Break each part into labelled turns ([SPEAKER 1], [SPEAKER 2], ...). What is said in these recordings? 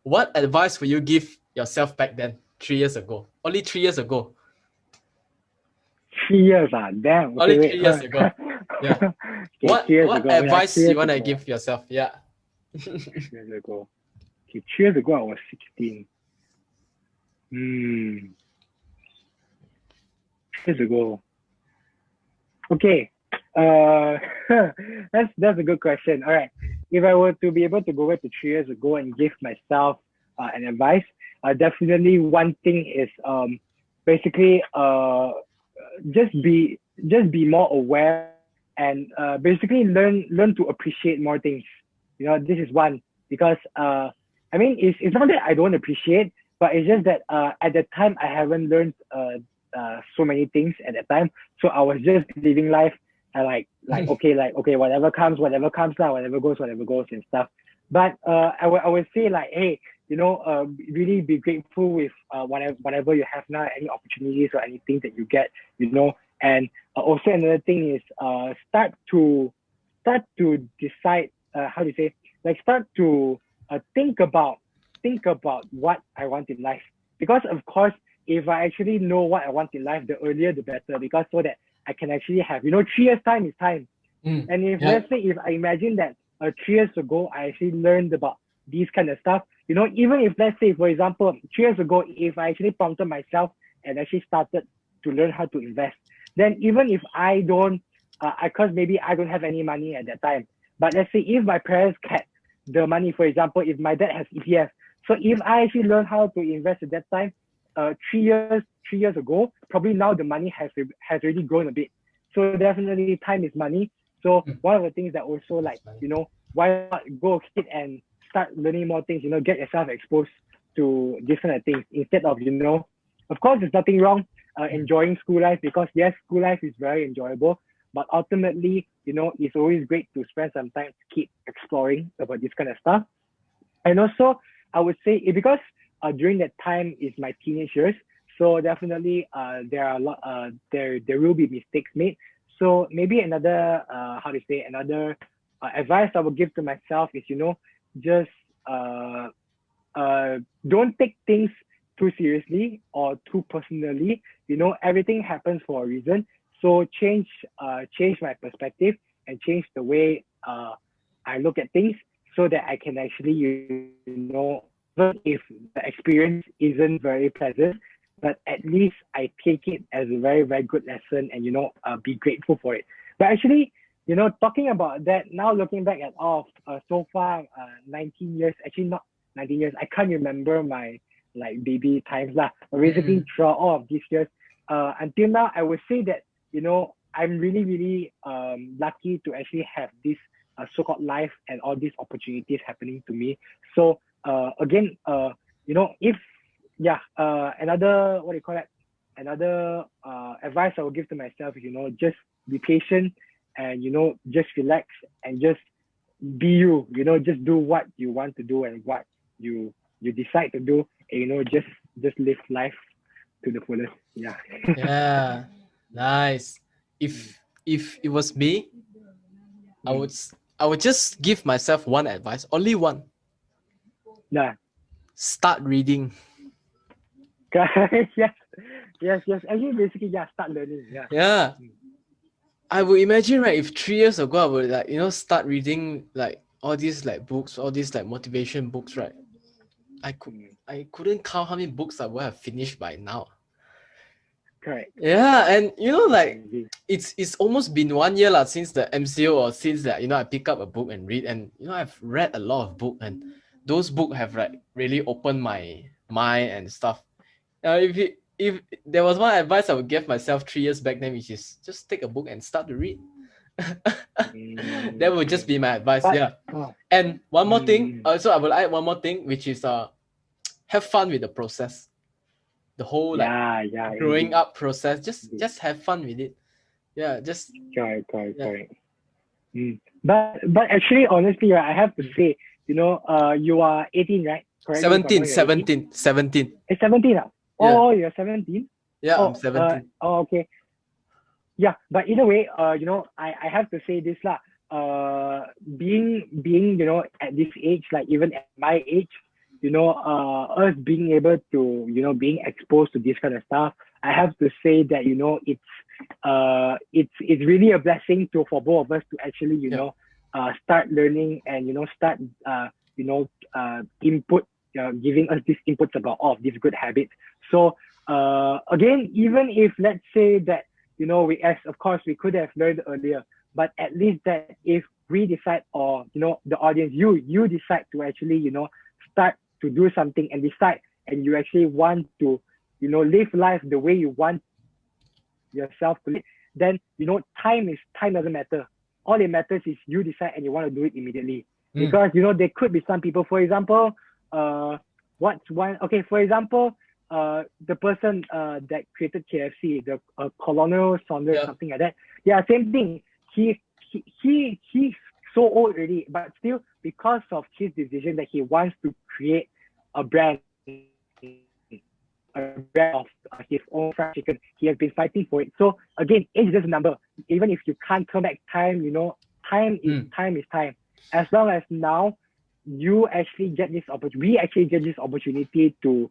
[SPEAKER 1] What advice would you give yourself back then, 3 years ago? Only 3 years ago.
[SPEAKER 2] 3 years, ah, damn. Okay,
[SPEAKER 1] Only
[SPEAKER 2] wait.
[SPEAKER 1] 3 years ago. Yeah.
[SPEAKER 2] Okay, 3 years
[SPEAKER 1] What
[SPEAKER 2] ago. Yeah,
[SPEAKER 1] advice
[SPEAKER 2] 3
[SPEAKER 1] you
[SPEAKER 2] years
[SPEAKER 1] wanna
[SPEAKER 2] ago.
[SPEAKER 1] give yourself? Yeah.
[SPEAKER 2] 3 years ago. Okay, 3 years ago I was 16. 3 years ago. Okay. Uh, that's a good question. All right. If I were to be able to go back to 3 years ago and give myself an advice, definitely one thing is basically just be more aware and basically learn to appreciate more things. This is one because I mean it's not that I don't appreciate, but it's just that at that time I haven't learned so many things at that time. So I was just living life okay, whatever comes now, whatever goes and stuff. But I would say like, hey, really be grateful with whatever you have now, any opportunities or anything that you get, And also another thing is start to decide how to say, like, start to think about what I want in life. Because of course, if I actually know what I want in life, the earlier the better. Because so that I can actually have, 3 years time is time. And if
[SPEAKER 1] Yeah.
[SPEAKER 2] let's say if I imagine that 3 years ago I actually learned about these kind of stuff, even if let's say for example 3 years ago if I actually prompted myself and actually started to learn how to invest, then even if I don't, because maybe I don't have any money at that time, but let's say if my parents had the money, for example, if my dad has ETF, so if I actually learn how to invest at that time, 3 years ago, probably now the money has already grown a bit. So definitely time is money. So one of the things that also like, why not go ahead and start learning more things, get yourself exposed to different things instead of, of course, there's nothing wrong enjoying school life, because yes, school life is very enjoyable, but ultimately, it's always great to spend some time to keep exploring about this kind of stuff. And also, I would say because during that time is my teenage years, so definitely there are a lot there will be mistakes made. So maybe another another advice I would give to myself is, just uh, don't take things too seriously or too personally. Everything happens for a reason. So change my perspective and change the way I look at things, so that I can actually, even if the experience isn't very pleasant, but at least I take it as a very, very good lesson and, be grateful for it. But actually, talking about that, now looking back at all so far, 19 years, actually not 19 years, I can't remember my like baby times lah. But basically throughout all of these years, until now, I would say that, I'm really, really lucky to actually have this so-called life and all these opportunities happening to me. So again, if another, what do you call that? Another advice I would give to myself is, just be patient and, just relax and just be you, just do what you want to do and what you decide to do, and, just live life to the fullest. Yeah.
[SPEAKER 1] Yeah. Nice. If it was me, I would I would just give myself one advice, only one.
[SPEAKER 2] Yeah.
[SPEAKER 1] Start reading.
[SPEAKER 2] Yes. Yes. Actually, basically, yeah, start learning. Yeah.
[SPEAKER 1] Yeah. I would imagine, right, if 3 years ago I would, like, start reading like all these like books, all these like motivation books, right? I couldn't count how many books I would have finished by now.
[SPEAKER 2] Correct.
[SPEAKER 1] Yeah, and like
[SPEAKER 2] Agree.
[SPEAKER 1] it's almost been 1 year lah since the MCO, or since that I pick up a book and read, and I've read a lot of book, and those books have like really opened my mind and stuff. If there was one advice I would give myself 3 years back then, which is just take a book and start to read. That would just be my advice.
[SPEAKER 2] But
[SPEAKER 1] Yeah. And one more thing,
[SPEAKER 2] mm,
[SPEAKER 1] also I will add one more thing, which is have fun with the process. The whole like
[SPEAKER 2] yeah,
[SPEAKER 1] growing
[SPEAKER 2] indeed.
[SPEAKER 1] up process, just have fun with it. Yeah, just
[SPEAKER 2] Correct.
[SPEAKER 1] yeah.
[SPEAKER 2] But actually, honestly, right, I have to say, you are 18, right? Correct me if I'm
[SPEAKER 1] 17,
[SPEAKER 2] wrong. You're 18.
[SPEAKER 1] 17, 17.
[SPEAKER 2] It's 17. Ah?
[SPEAKER 1] Yeah.
[SPEAKER 2] Oh, you're 17.
[SPEAKER 1] Yeah, I'm
[SPEAKER 2] Oh,
[SPEAKER 1] 17.
[SPEAKER 2] okay. Yeah, but either way, I have to say this lah. Being at this age, like even at my age, us being able to, being exposed to this kind of stuff, I have to say that, it's really a blessing for both of us to actually,
[SPEAKER 1] Yeah.
[SPEAKER 2] start learning and, start, input, giving us these inputs about all of these good habits. So, again, even if let's say that, of course, we could have learned earlier, but at least that if we decide, or, the audience, you decide to actually, start to do something and decide, and you actually want to, live life the way you want yourself to live, then, time doesn't matter. All it matters is you decide and you want to do it immediately. Because, there could be some people, for example, for example, the person that created KFC, the Colonel Saunders,
[SPEAKER 1] Yeah.
[SPEAKER 2] something like that. Yeah, same thing. He's so old already, but still, because of his decision that he wants to create a brand, of his own fried chicken, he has been fighting for it. So again, age is just a number. Even if you can't turn back time, time is time. As long as now you actually get this opportunity, we actually get this opportunity to,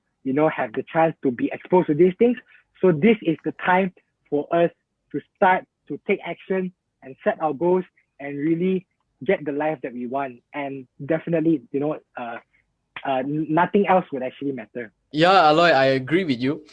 [SPEAKER 2] have the chance to be exposed to these things. So this is the time for us to start to take action and set our goals and really get the life that we want. And definitely, nothing else would actually matter.
[SPEAKER 1] Yeah, Aloy, I agree with you.